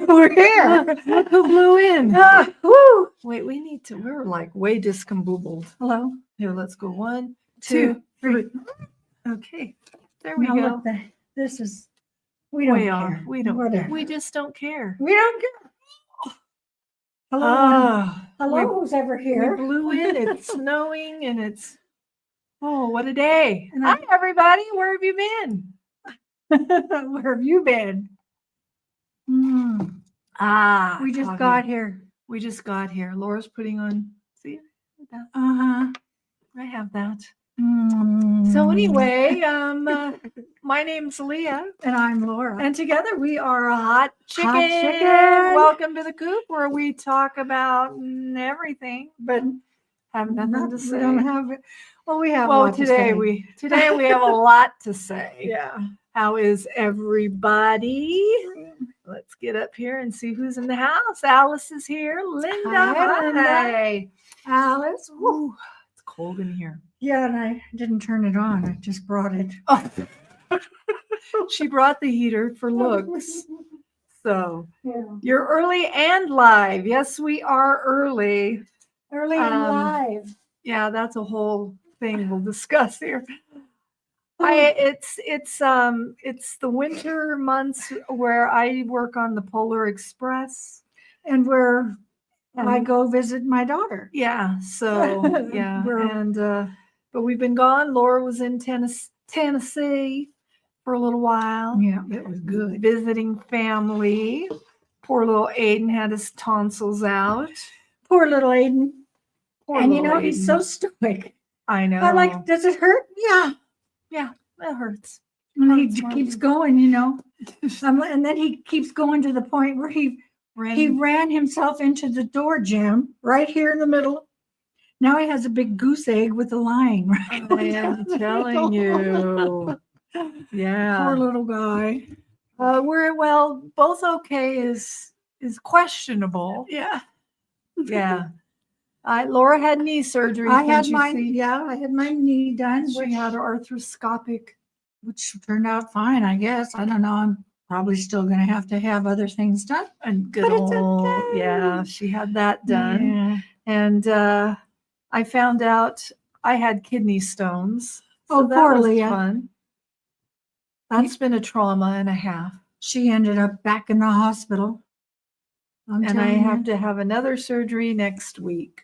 We're here. Look who blew in. Woo. Wait, we're like way discombobbled. Hello. Here, let's go 1, 2, 3. Okay, there we Now go. look, this is, we don't Way care. off. We don't. Whatever. We just don't care. We don't care. Hello. Ah, Hello, who's ever we here? blew in. It's snowing and it's, oh, what a day. And Hi, everybody. Where have you been? Where have you been? Ah, We just coffee. got here. We just got here. Laura's putting on, see that? Uh-huh. I have that. Mm. So anyway, my name's Leah, And I'm Laura. and together we are a hot chicken. Hot chicken. Welcome to the coop, where we talk about everything, but have nothing to say. We don't have it. Well, we have a Well, lot to say. today we have a lot to say. Yeah. How is everybody? Let's get up here and see who's in the house. Alice is here. Linda. Hi, Linda. Hi. Alice. Ooh, it's cold in here. Yeah, and I didn't turn it on. I just brought it. Oh. She brought the heater for looks. So Yeah. you're early and live. Yes, we are early. Early and live. Yeah, that's a whole thing we'll discuss here. It's the winter months where I work on the Polar Express, And where I go visit my daughter. Yeah, so yeah, We're- but we've been gone. Laura was in Tennessee for a little while. Yeah, it was good. Visiting family. Poor little Aiden had his tonsils out. Poor little Aiden. Poor And you little know, he's Aiden. so stoic. I know. I'm like, does it hurt? Yeah. Yeah, that hurts. And he Hurts, keeps going, you know. And then he keeps going to the point where he ran himself into the door jam right here in the middle. Now he has a big goose egg with a line right I am telling you. Yeah. Poor little guy. We're both okay is questionable. Yeah. Yeah. Laura had knee surgery. I had can't you see? I had my knee done, She had arthroscopic. which turned out fine, I guess. I don't know. I'm probably still going to have other things done. And good But it's old, okay. yeah, she had that done. Yeah. And I found out I had kidney stones. So Oh, that poor was Leah. fun. That's been a trauma and a half. She ended up back in the hospital. And I have to have another surgery next week.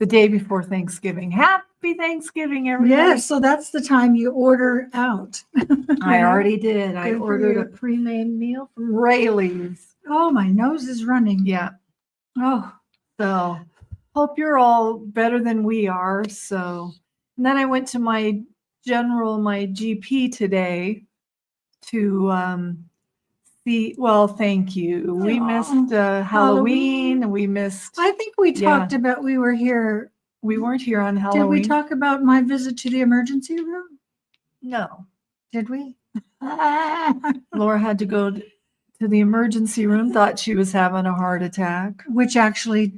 The day before Thanksgiving. Happy Thanksgiving, everybody. Yes, so that's the time you order out. I already did. I Good for ordered you. a pre-made meal from Rayleigh's. Oh, my nose is running. Yeah. Oh, So hope you're all better than we are. So, and then I went to my GP today to see, well, thank you. We Aw. missed Halloween. We missed, I think we Yeah. talked about we were here. we weren't here on Did Halloween. we talk about my visit to the emergency room? No. Did we? Laura had to go to the emergency room, thought she was having a heart attack. Which actually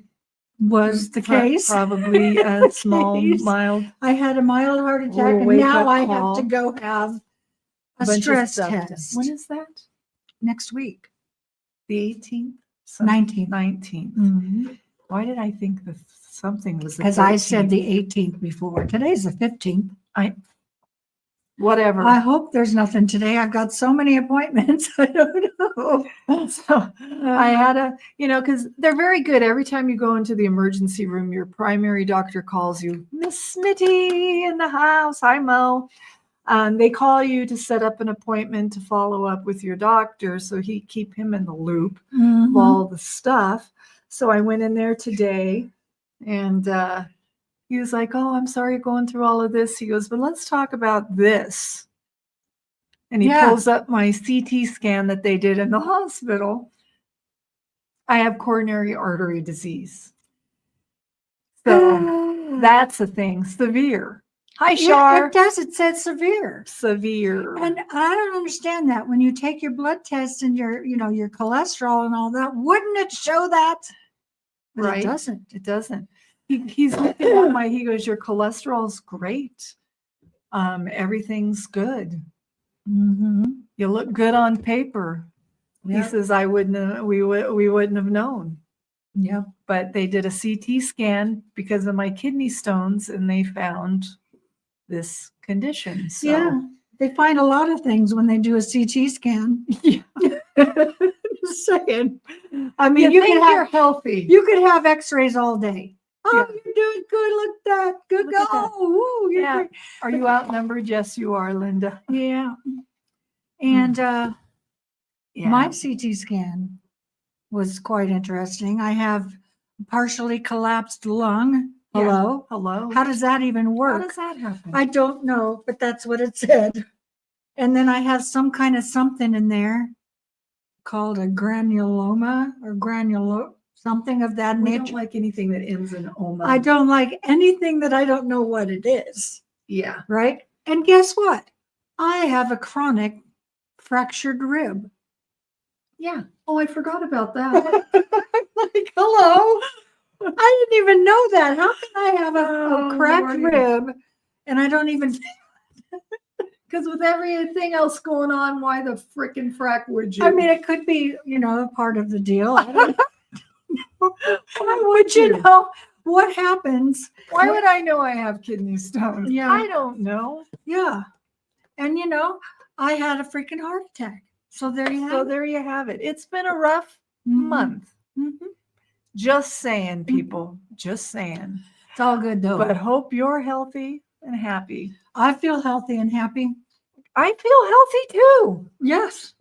was the case. Probably a small, Case. mild. I had a mild heart attack, Little and wake-up now I call. have to go have a bunch of stress stuff done. test When is that? next week, The 18th? 19th. 19th. Why did I think that something was the As I said 13th? the 18th before. Today's the 15th. Whatever. I hope there's nothing today. I've got so many appointments. I don't know. So I had because they're very good. Every time you go into the emergency room, your primary doctor calls you, Miss Smitty in the house. Hi, Mo. They call you to set up an appointment to follow up with your doctor, so he keep him in the loop of all the stuff. So I went in there today, and he was like, "Oh, I'm sorry you're going through all of this." He goes, "But let's talk about this." And he Yeah. pulls up my CT scan that they did in the hospital. I have coronary artery disease. So that's a thing, severe. Hi, Yeah, Shar. it does. It said severe. Severe. And I don't understand that. When you take your blood test and your cholesterol and all that, wouldn't it show that? But Right. It doesn't. It doesn't. He's looking at he goes, your cholesterol's great. Everything's good. Mm-hmm. You look good on paper. He says we wouldn't have known. Yeah. But they did a CT scan because of my kidney stones and they found this condition. So. Yeah. They find a lot of things when they do a CT scan. Yeah. Just saying. I mean, you think you're healthy. You could have x-rays all day. Oh, Yeah. you're doing good. Look at that. Good Look at that. go. Woo, you're Yeah. great. Are you outnumbered? Yes, you are, Linda. Yeah. And Yeah. my CT scan was quite interesting. I have partially collapsed lung. Hello? Hello. How does that even How work? does that happen? I don't know, but that's what it said. And then I have some kind of something in there called a granuloma or something of that we nature. don't like anything that ends in oma. I don't like anything that I don't know what it is. Yeah. Right? And guess what? I have a chronic fractured rib. Yeah. Oh, I forgot about that. Like, hello. I didn't even know that. How can I have a cracked Lordy. rib and I don't even Because with everything else going on, why the frickin' frack would you? I mean, it could be, part of the deal. I don't know. Why would you know what happens? Why would I know I have kidney stones? Yeah. I don't know. Yeah. And I had a freaking heart attack. So there you have it. There you have it. It's been a rough Mhm. month. Mhm. Just saying, people. Just saying. It's all good though. But hope you're healthy and happy. I feel healthy and happy. I feel healthy too. Yes.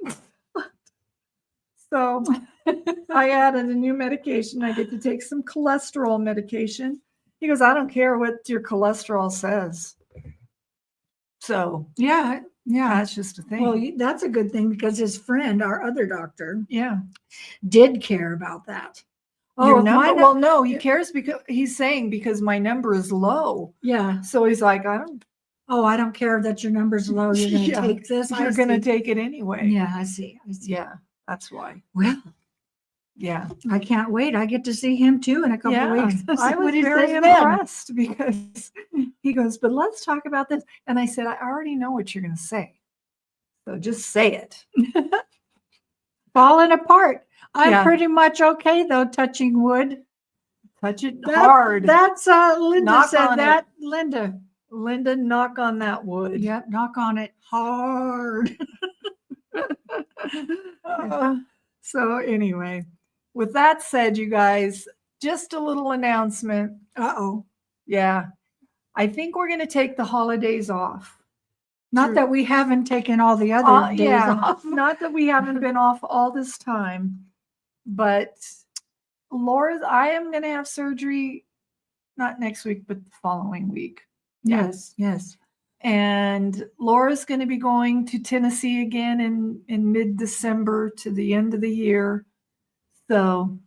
So I added a new medication. I get to take some cholesterol medication. He goes, I don't care what your cholesterol says. So Yeah. Yeah. that's just a thing. Well, that's a good thing because his friend, our other doctor, yeah. did care about that. Your if number? my Well, no, he cares because he's saying because my number is low. Yeah. So he's like, I don't. Oh, I don't care that your number's low. You're going to Yeah. take this. You're going to take it anyway. Yeah, I see. Yeah, that's why. Well, yeah. I can't wait. I get to see him too in a couple of weeks. I was very impressed because he goes, but let's talk about this. And I said, I already know what you're going to say. So just say it. Falling apart. I'm Yeah. pretty much okay though, touching wood. Touch it hard. That's Linda Knock said on that. Linda, knock on that wood. Yep, knock on it hard. So anyway, with that said, you guys, just a little announcement. Uh-oh. Yeah. I think we're going to take the holidays off. Not that we haven't taken all the other days off. Not that we haven't been off all this time, but I am going to have surgery not next week, but the following week. Yes, yes. And Laura's going to be going to Tennessee again in mid-December to the end of the year. So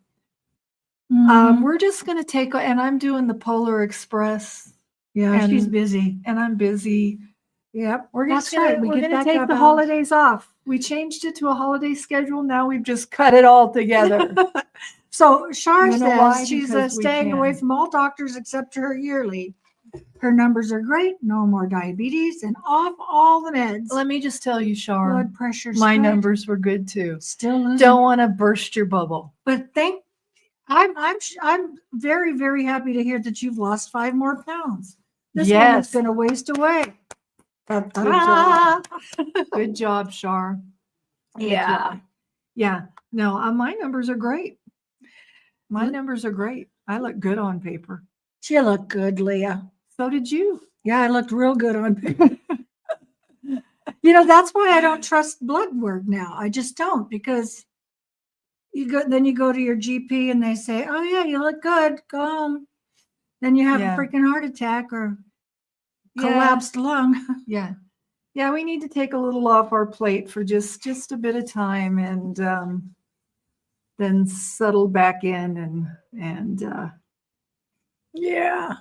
we're just going to take, and I'm doing the Polar Express. Yeah, and she's busy. And I'm busy. Yep. We're That's gonna, right. We're going to take the holidays off. We changed it to a holiday schedule. Now we've just cut it all together. So Shar says she's Because we staying away can. from all doctors except her yearly. Her numbers are great. No more diabetes and off all the meds. Let me just tell you, Shar, Blood pressure. my numbers were good too. Still losing. Don't want to burst your bubble. But I'm very, very happy to hear that you've lost 5 more pounds. This one's going to waste away. Good job. Good job, Shar. Yeah. Yeah. No, my numbers are great. My numbers are great. I look good on paper. You look good, Leah. So did you. Yeah, I looked real good on paper. That's why I don't trust blood work now. I just don't, because then you go to your GP and they say, oh yeah, you look good. Go home. Then you have a freaking heart attack or collapsed lung. Yeah. Yeah, we need to take a little off our plate for just a bit of time and then settle back in and yeah.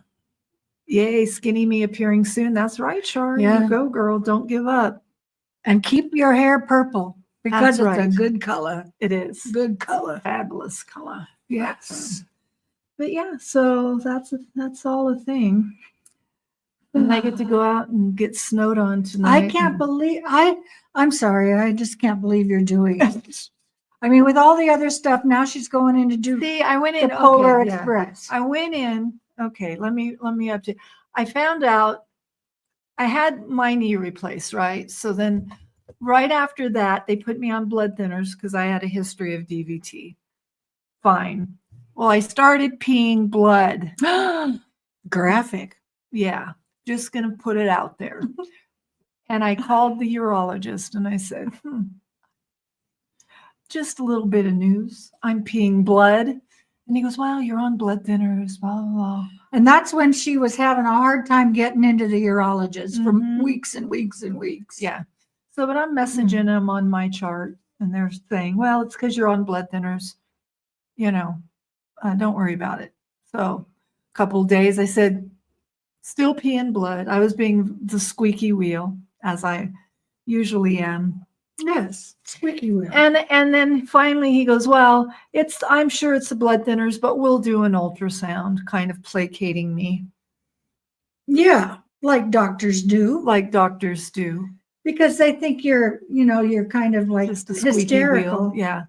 Yay, skinny me appearing soon. That's right, Shar. Yeah. You go, girl. Don't give up. And keep your hair purple because That's it's right. a good color. It is. Good color. Fabulous color. Yes. But yeah, so that's all a thing. And I get to go out and get snowed on tonight. I can't believe I'm sorry. I just can't believe you're doing it. I mean, with all the other stuff, now she's going in to do See, I went in. the Polar Okay, yeah. Express. I went in. Okay, let me update. I found out I had my knee replaced, right? So then right after that, they put me on blood thinners because I had a history of DVT. Fine. Well, I started peeing blood. Graphic. Yeah, just going to put it out there. And I called the urologist and I said, just a little bit of news. I'm peeing blood. And he goes, well, you're on blood thinners, blah, blah, blah. And that's when she was having a hard time getting into the urologist for Mhm. weeks and weeks and weeks. Yeah. So, but I'm messaging them on my chart and they're saying, well, it's because you're on blood thinners. You know, don't worry about it. So a couple of days, I said, still peeing blood. I was being the squeaky wheel, as I usually am. Yes, squeaky wheel. And then finally he goes, well, I'm sure it's the blood thinners, but we'll do an ultrasound, kind of placating me. Yeah, like doctors do. Like doctors do. Because they think you're kind of like Just a squeaky hysterical. wheel. Yeah.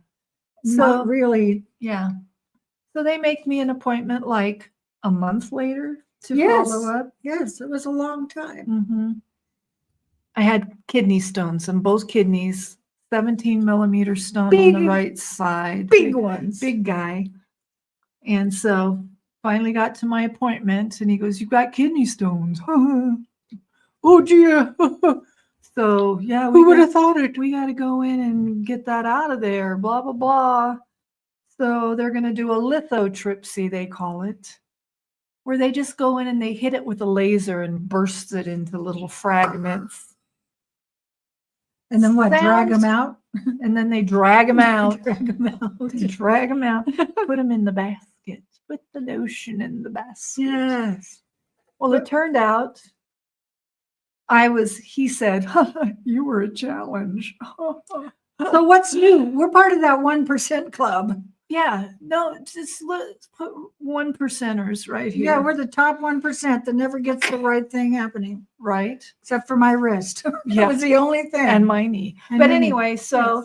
Not So really. yeah. So they make me an appointment like a month later to Yes. follow up. Yes, it was a long time. Mm-hmm. I had kidney stones in both kidneys, 17 millimeter stone on the right side. Big ones. Big guy. And so finally got to my appointment and he goes, you've got kidney stones. Oh, dear. So, yeah. Who would have thought it? We got to go in and get that out of there, blah, blah, blah. So they're going to do a lithotripsy, they call it, where they just go in and they hit it with a laser and burst it into little fragments. And then what? Drag them out? And then they drag them out. Drag them out. They drag them out. Put them in the basket. Put the lotion in the basket. Yes. Well, it turned out he said, you were a challenge. So what's new? We're part of that 1% club. Yeah, no, just let's put 1%ers right here. Yeah, we're the top 1% that never gets the right thing happening. Right. Except for my wrist. That Yeah. was the only thing. And my knee. And But my knee. anyway, so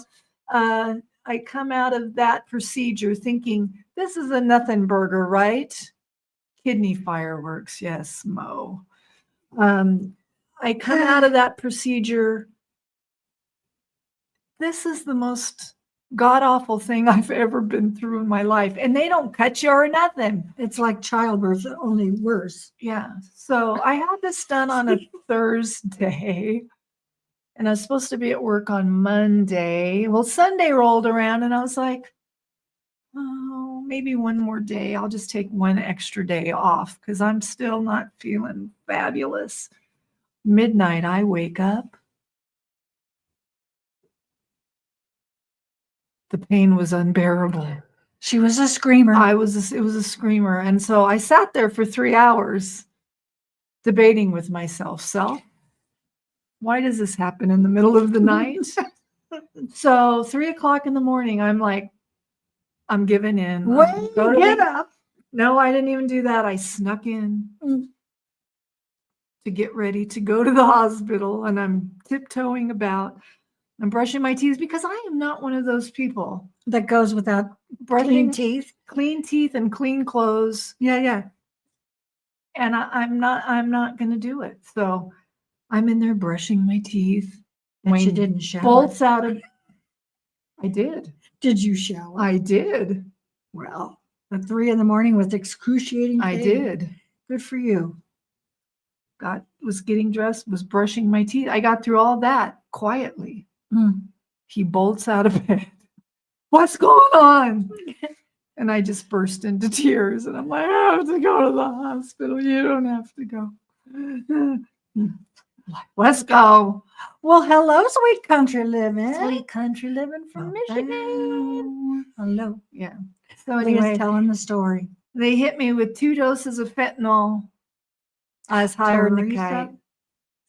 Yes. I come out of that procedure thinking, this is a nothing burger, right? Kidney fireworks. Yes, Mo. I come out of that procedure. This is the most god-awful thing I've ever been through in my life. And they don't cut you or nothing. It's like childbirth, only worse. Yeah. So I had this done on a Thursday. And I was supposed to be at work on Monday. Well, Sunday rolled around and I was like, oh, maybe one more day. I'll just take one extra day off because I'm still not feeling fabulous. Midnight, I wake up. The pain was unbearable. She was a screamer. It was a screamer. And so I sat there for 3 hours debating with myself, why does this happen in the middle of the night? So 3 o'clock in the morning, I'm like, I'm giving in. Get up. No, I didn't even do that. I snuck in to get ready to go to the hospital, and I'm tiptoeing about. I'm brushing my teeth because I am not one of those people that goes without brushing teeth. Clean teeth and clean clothes. Yeah. And I'm not going to do it. So I'm in there brushing my teeth. And she didn't shower. Bolts out of. I did. Did you shower? I did. Well, at 3 a.m. was excruciating pain. I did. Good for you. Was getting dressed, was brushing my teeth. I got through all that quietly. He bolts out of bed. What's going on? And I just burst into tears. And I'm like, I have to go to the hospital. You don't have to go. Let's go. Well, hello, sweet country living. Sweet country living from Michigan. Hello. Yeah. So Anyway, telling the story. They hit me with 2 doses of fentanyl. I was higher than a kite.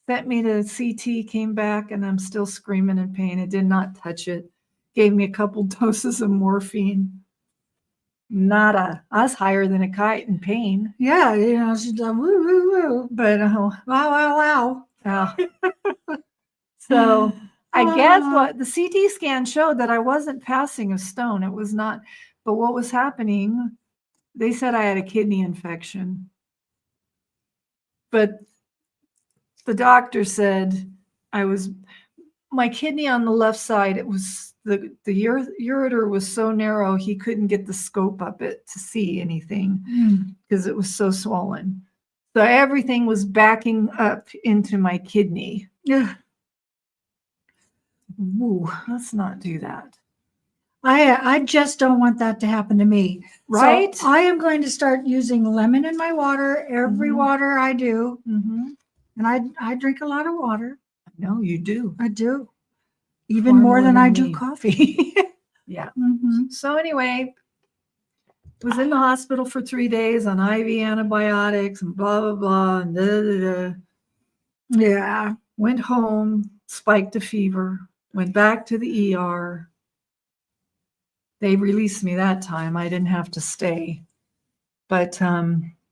Sent me to CT, came back, and I'm still screaming in pain. It did not touch it. Gave me a couple doses of morphine. Nada. I was higher than a kite in pain. Yeah, she's like, woo, woo, woo. But wow. So I guess what the CT scan showed that I wasn't passing a stone. It was not. But what was happening, they said I had a kidney infection. But the doctor said my kidney on the left side, it was the ureter was so narrow he couldn't get the scope up it to see anything because it was so swollen. So everything was backing up into my kidney. Yeah. Ooh, let's not do that. I just don't want that to happen to me. Right? So I am going to start using lemon in my water, every water I do. And I drink a lot of water. No, you do. I do. Even more than I do coffee. Yeah. So anyway, was in the hospital for 3 days on IV antibiotics and blah, blah, blah, and da, da, da. Yeah. Went home, spiked a fever, went back to the ER. They released me that time. I didn't have to stay. But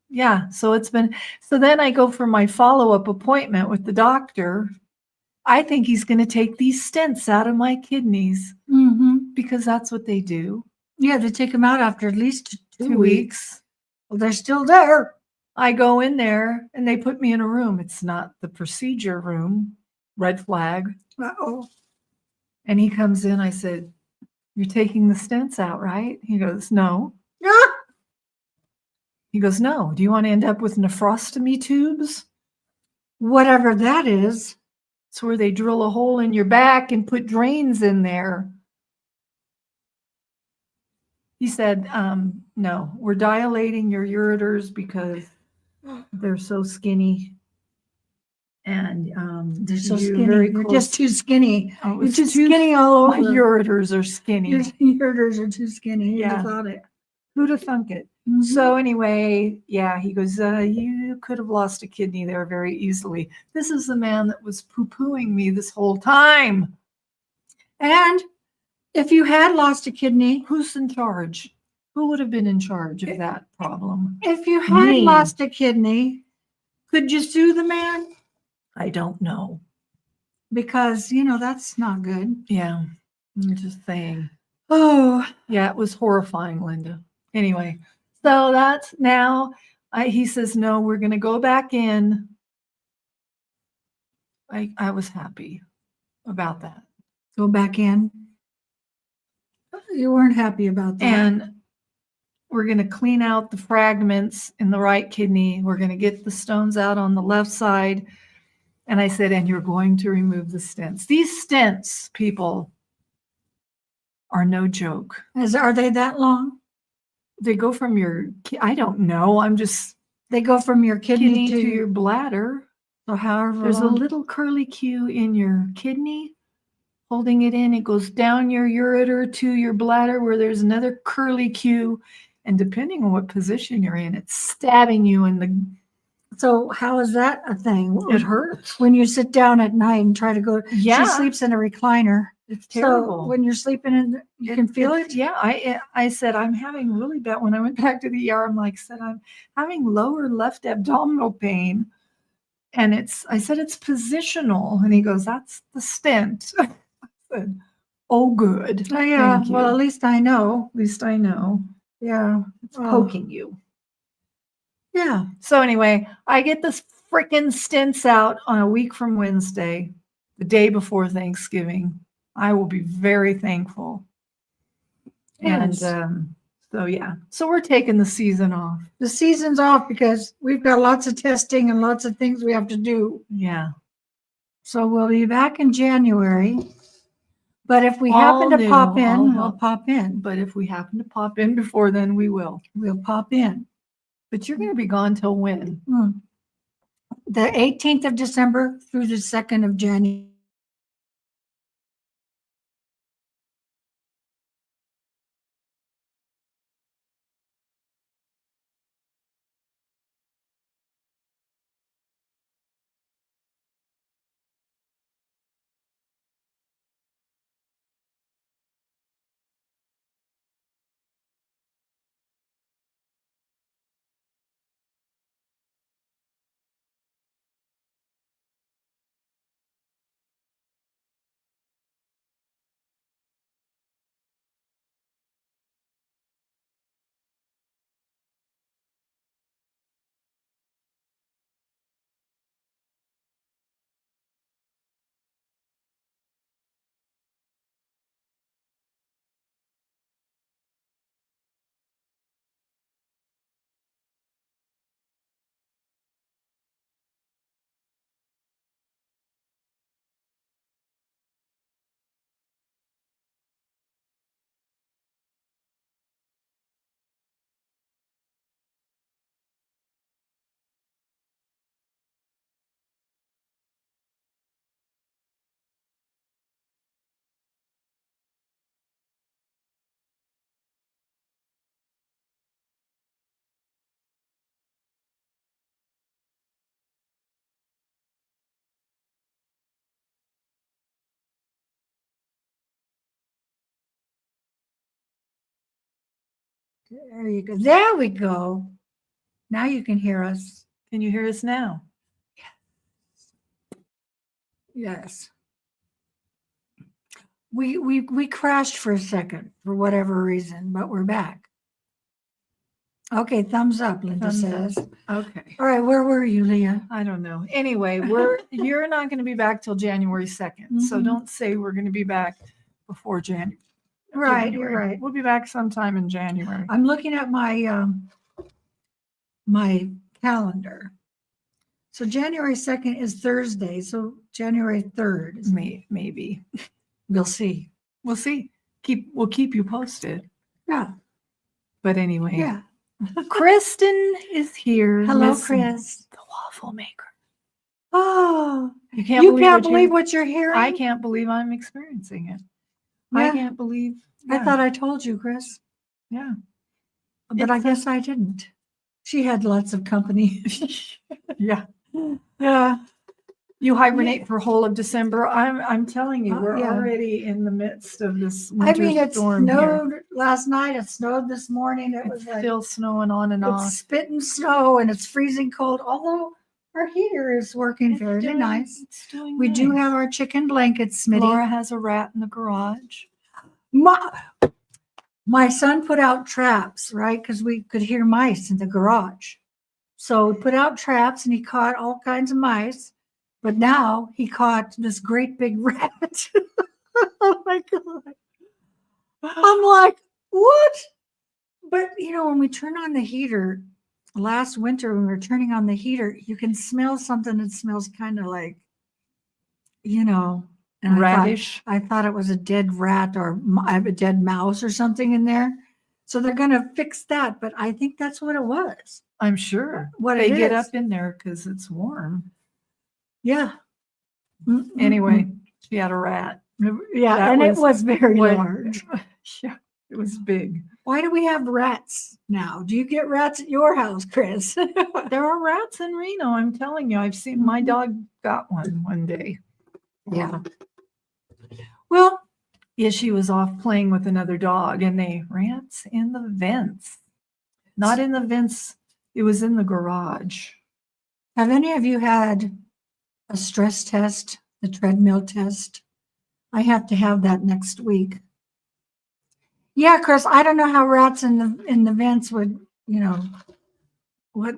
yeah, so then I go for my follow-up appointment with the doctor. I think he's going to take these stents out of my kidneys because that's what they do. Yeah, they take them out after at least 2 weeks. Well, they're still there. I go in there and they put me in a room. It's not the procedure room. Red flag. Uh-oh. And he comes in. I said, "You're taking the stents out, right?" He goes, "No." Ah! He goes, "No. Do you want to end up with nephrostomy tubes?" Whatever that is. It's where they drill a hole in your back and put drains in there. He said, "No, we're dilating your ureters because they're so skinny." And they're so skinny. You're just too skinny. Oh, you're too skinny all over. My ureters are skinny. Your ureters are too skinny. Yeah. You thought it. Who'd have thunk it? So anyway, yeah, he goes, "You could have lost a kidney there very easily." This is the man that was poo-pooing me this whole time. And if you had lost a kidney, who's in charge? Who would have been in charge of that problem? If you had lost a kidney, could you sue the man? I don't know. Because, that's not good. Yeah, I'm just saying. Oh. Yeah, it was horrifying, Linda. Anyway, so that's now, he says, "No, we're going to go back in." I was happy about that. Go back in? You weren't happy about that. And we're going to clean out the fragments in the right kidney. We're going to get the stones out on the left side. And I said, "And you're going to remove the stents." These stents, people, are no joke. Are they that long? They go from I don't know. They go from your kidney to your bladder. So however There's long. a little curly Q in your kidney, holding it in. It goes down your ureter to your bladder where there's another curly Q. And depending on what position you're in, it's stabbing you in the. So how is that a thing? It hurts. When you sit down at night and try to go. Yeah. She sleeps in a recliner. It's terrible. So when you're sleeping you can feel it? Yeah. I said, I'm having really bad. When I went back to the ER, I'm having lower left abdominal pain. And I said, "It's positional." And he goes, "That's the stent." I said, "Oh, good." Oh, yeah. Thank you. Well, at least I know. Yeah. It's poking you. Yeah. So anyway, I get this freaking stents out on a week from Wednesday, the day before Thanksgiving. I will be very thankful. Yes. And so, yeah. So we're taking the season off. The season's off because we've got lots of testing and lots of things we have to do. Yeah. So we'll be back in January. But if we happen to pop in, we'll pop in. But if we happen to pop in before then, we will. We'll pop in. But you're going to be gone till when? The 18th of December through the 2nd of January. There you go. There we go. Now you can hear us. Can you hear us now? Yes. We crashed for a second for whatever reason, but we're back. Okay, thumbs up, Linda Thumbs says. up. Okay. All right, where were you, Leah? I don't know. Anyway, you're not going to be back till January 2nd. So Mhm. don't say we're going to be back before January. Right, you're right. We'll be back sometime in January. I'm looking at my my calendar. So January 2nd is Thursday. So January 3rd is Maybe. we'll see. We'll see. We'll keep you posted. Yeah. But anyway, Yeah. Kristen is here. Hello, Miss Chris. The waffle maker. Oh, You you can't believe what you're hearing? I can't believe I'm experiencing it. I Yeah. can't believe. I Yeah. thought I told you, Chris, Yeah. but I guess I didn't. She had lots of company. Yeah. Yeah. You hibernate for whole of December. I'm telling you, we're Yeah. already in the midst of this I winter mean, it storm here. snowed last night. It snowed this morning. It was It's like still snowing on and it's off. spitting snow and it's freezing cold. Although our heater is working fairly nice. It's doing We do nice. have our chicken blankets, Smitty. Laura has a rat in the garage. My son put out traps, right? Because we could hear mice in the garage. So we put out traps and he caught all kinds of mice. But now he caught this great big rat. Oh my God. I'm like, what? But when we turn on the heater, last winter when we were turning on the heater, you can smell something that smells kind of like, and Radish. I thought it was a dead rat or a dead mouse or something in there. So they're going to fix that. But I think that's what it was. I'm sure. What They it get is. up in there because it's warm. Yeah. Anyway, she had a rat. Yeah, That and it was was very what- large. Yeah, it was big. Why do we have rats now? Do you get rats at your house, Chris? There are rats in Reno. I'm telling you, I've seen my dog got one day. Yeah. Well, Yeah, she was off playing with another dog, and they rats in the vents. Not in the vents. It was in the garage. have any of you had a stress test, the treadmill test? I have to have that next week. Yeah, Chris, I don't know how rats in the vents would, but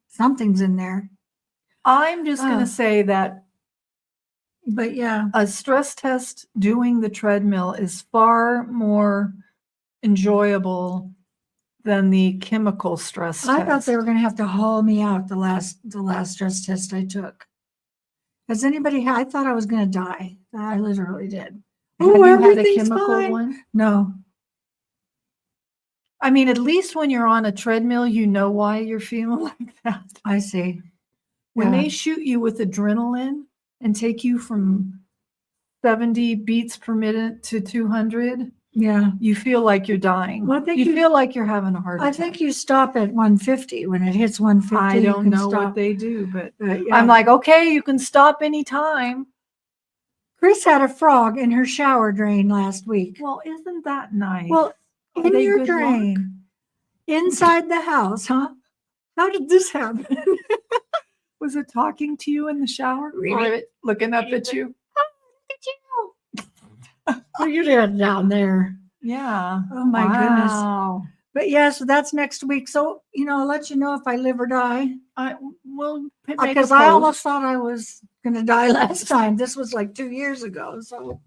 something's in there. I'm just going Oh. to say that But yeah, a stress test doing the treadmill is far more enjoyable than the chemical stress I test. thought they were going to have to haul me out the last stress test I took. Has anybody I thought I was going to die. I literally did. Have you had a everything's chemical fine. one? No. I mean, at least when you're on a treadmill, you know why you're feeling like that. I see. When Yeah. they shoot you with adrenaline and take you from 70 beats per minute to 200, Yeah. you feel like you're dying. Well, I think you feel like you're having a heart I attack. think you stop at 150 when it hits 150. I you don't can know stop. what they do, but Yeah. I'm like, okay, you can stop anytime. Chris had a frog in her shower drain last week. Well, isn't that nice? Well, Are in they your good drain, inside the house, huh? How did this happen? Was it talking to you in the shower? Really? Or it looking up at you? What are you doing down there? Yeah. Oh my goodness. Wow. But yeah, so that's next week. So, I'll let you know if I live or die. We'll make a Because I post. almost thought I was going to die last time. This was like 2 years ago. So,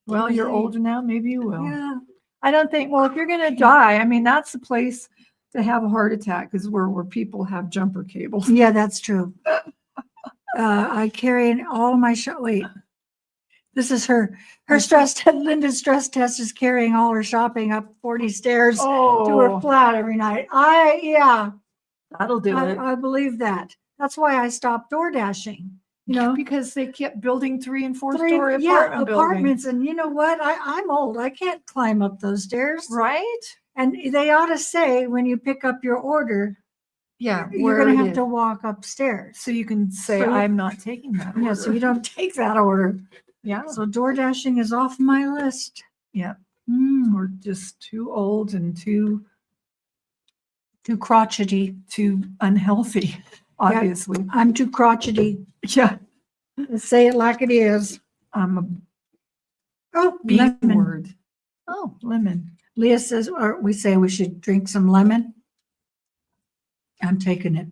Well, you're see. older now. Maybe you will. yeah. I don't think, well, if you're going to die, I mean, that's the place to have a heart attack is where people have jumper cables. Yeah, that's true. I carry in all my wait. This is her stress test. Linda's stress test is carrying all her shopping up 40 stairs to her flat every night. That'll do it. I believe that. That's why I stopped door dashing. Because they kept building 3- and 4-story apartments. Apartments. And you know what? I'm old. I can't climb up those stairs. Right? And they ought to say when you pick up your order, Yeah. you're going to have to walk upstairs. So you can say, So- I'm not taking that. Yeah, so you don't take that order. Yeah. So door dashing is off my list. Yeah. We're just too old and too crotchety. too unhealthy, obviously. I'm too crotchety. Yeah. Say it like it is. I'm a Oh, B lemon. word. Oh, lemon. Leah says, or we say we should drink some lemon. I'm taking it.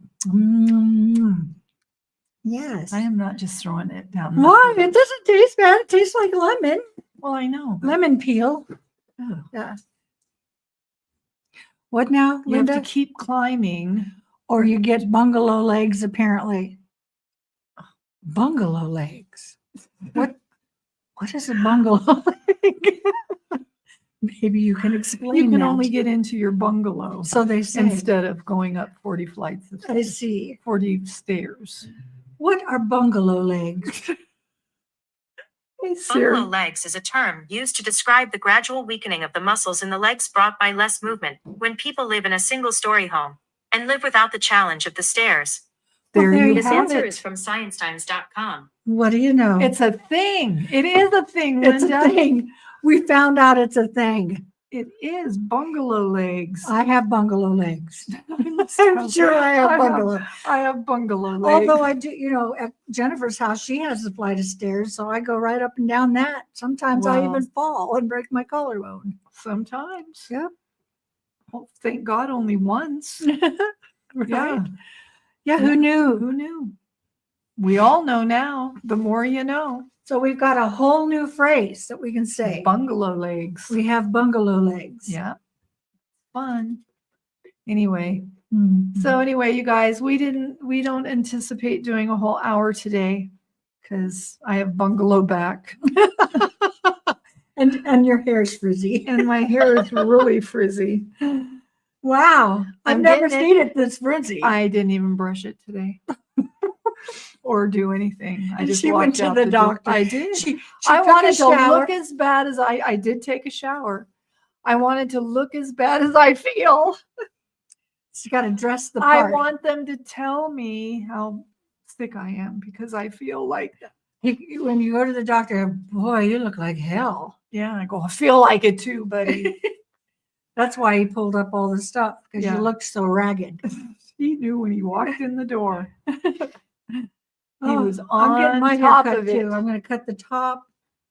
Yes. I am not just throwing it down. Why? It doesn't taste bad. It tastes like lemon. Well, I know. Lemon peel. Oh. Yeah. What now, You have Linda? to keep climbing. Or you get bungalow legs, apparently. Bungalow legs. What is a bungalow leg? Maybe you can explain. You can that. only get into your bungalow So they say. instead of going up 40 flights of I see. 40 stairs. What are bungalow legs? Hey, Siri. Bungalow legs is a term used to describe the gradual weakening of the muscles in the legs brought by less movement when people live in a single-story home and live without the challenge of the stairs. Well, there you This have answer it. is from sciencetimes.com. What do you know? It's a thing. It is a thing, It's Linda. a thing. We found out it's a thing. It is bungalow legs. I have bungalow legs. I'm I'm sure I have bungalow. I have bungalow legs. Although I do, at Jennifer's house, she has a flight of stairs, so I go right up and down that. Sometimes I Wow. even fall and break my collarbone. Sometimes. Yep. Well, thank God only once. Right. Yeah. Yeah, who knew? Who knew? We all know now. The more you know. So we've got a whole new phrase that we can say. Bungalow legs. We have bungalow legs. Yeah. Fun. Anyway. Mhm. So anyway, you guys, we don't anticipate doing a whole hour today because I have bungalow back and your hair's frizzy. and my hair is really frizzy. Wow. I've I'm never getting seen it this frizzy. I didn't even brush it today or do anything. I just She went walked to out the door. doctor. I did. She I took a wanted to shower. look as bad as I did take a shower. I wanted to look as bad as I feel. She got to dress the I part. want them to tell me how sick I am because I feel like, When you go to the doctor, boy, you look like hell. yeah, I go, I feel like it too, buddy. That's why he pulled up all the stuff, because Yeah. you looked so ragged. He knew when he walked in the door. Oh, was I'm getting on my top hair cut of it. too. I'm going to cut the top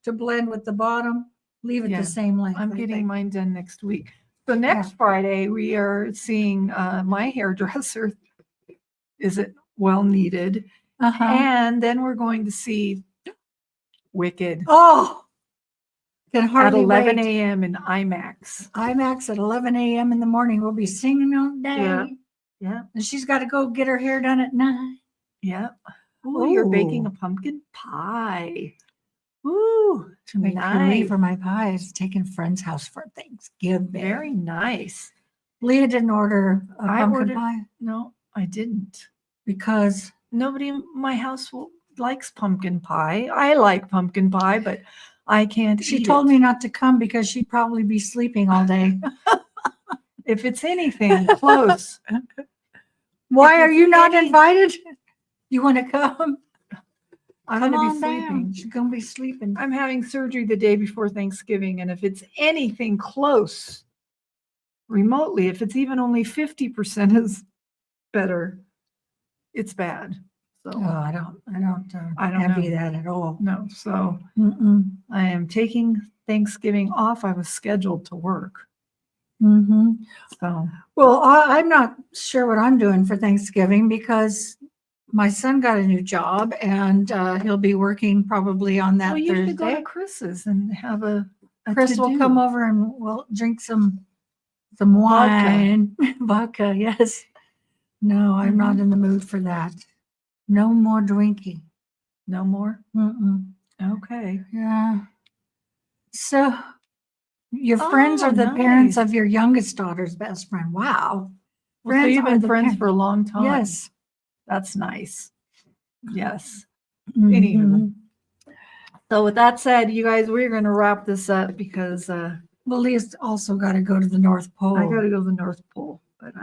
to blend with the bottom, leave it Yeah. the same length. I'm I getting think. mine done next week. So next Friday, we are seeing my hairdresser. Is it well needed? Uh-huh. And then we're going to see Wicked Oh, can at hardly 11 wait. a.m. in IMAX. IMAX at 11 a.m. in the morning. We'll be singing all day. Yeah. Yeah. And she's got to go get her hair done at 9. Yeah. Ooh, you're baking Ooh. a pumpkin pie. Ooh, To make puree nice. for my pies, taking friend's house for Thanksgiving. Very nice. Leah didn't order a I pumpkin ordered- pie No, I didn't. because Nobody in my house likes pumpkin pie. I like pumpkin pie, but I can't she eat told it. me not to come because she'd probably be sleeping all day. If it's anything close. Why If are it's you not any- invited? You want to come? I'm Come going to on be down. sleeping. She's going to be sleeping. I'm having surgery the day before Thanksgiving, and if it's anything close remotely, if it's even only 50% is better, it's bad. So Oh, I don't I don't envy know. that at all. no, so Mm-mm. I am taking Thanksgiving off. I was scheduled to work. Mm-hmm. So Well, I'm not sure what I'm doing for Thanksgiving because my son got a new job and he'll be working probably on that well, you should go to Thursday. Chris's and have a Chris will to-do. come over and we'll drink some Vodka. wine, vodka. Yes. No, I'm not Mhm. in the mood for that. No more drinking. No more? Mm-mm. Okay. Yeah. So your friends Oh, are the parents nice. of your youngest daughter's best friend. Wow. Well, so Friends you've are been the friends parents. for a long time. Yes. That's nice. Yes. Mhm. Anywho. So with that said, you guys, we're going to wrap this up because Well, Leah's also got to go to the North Pole. I got to go to the North Pole. But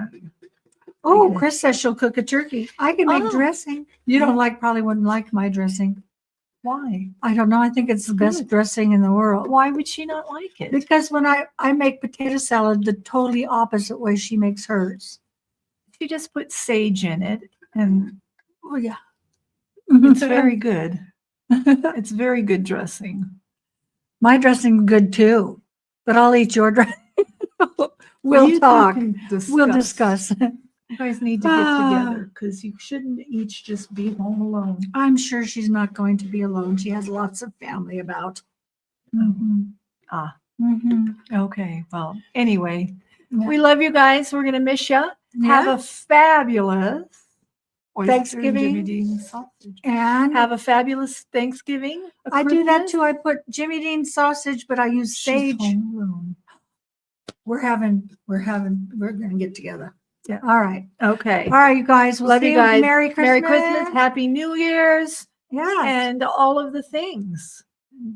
Oh, gotta- Chris says she'll cook a turkey. I can make Oh. dressing. You don't probably wouldn't like my dressing. Why? I don't know. I think it's the best Good. dressing in the world. Why would she not like it? Because when I make potato salad the totally opposite way she makes hers. She just put sage in it, and Oh yeah. it's very good. It's very good dressing. My dressing good too, but I'll eat your dressing. We'll You two talk. can We'll discuss. You guys need to get together because you shouldn't each just be home alone. I'm sure she's not going to be alone. She has lots of family about. Mhm. Ah, Mhm. okay. Well, anyway, Yeah. we love you guys. We're gonna miss you. Have Yeah. a fabulous oyster and Thanksgiving. Jimmy Dean sausage. And Have a fabulous Thanksgiving. a I do that Christmas. too. I put Jimmy Dean sausage, but I use She's sage. home alone. We're gonna get together. Yeah. All right. Okay. All right, you guys. We'll Love see you guys. Merry Christmas. Merry Christmas. Happy New Year's. Yeah. And all of the things.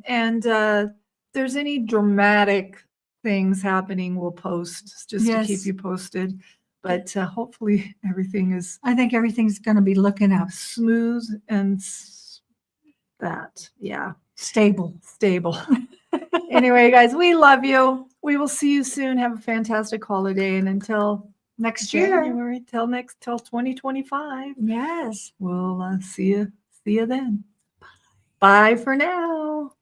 And there's any dramatic things happening, we'll post just to keep Yes. you posted. But hopefully everything is I think everything's gonna be looking up. smooth and Stable. stable. Anyway, guys, we love you. We will see you soon. Have a fantastic holiday, and until Next year. January, till 2025, Yes. we'll see you then. Bye for now.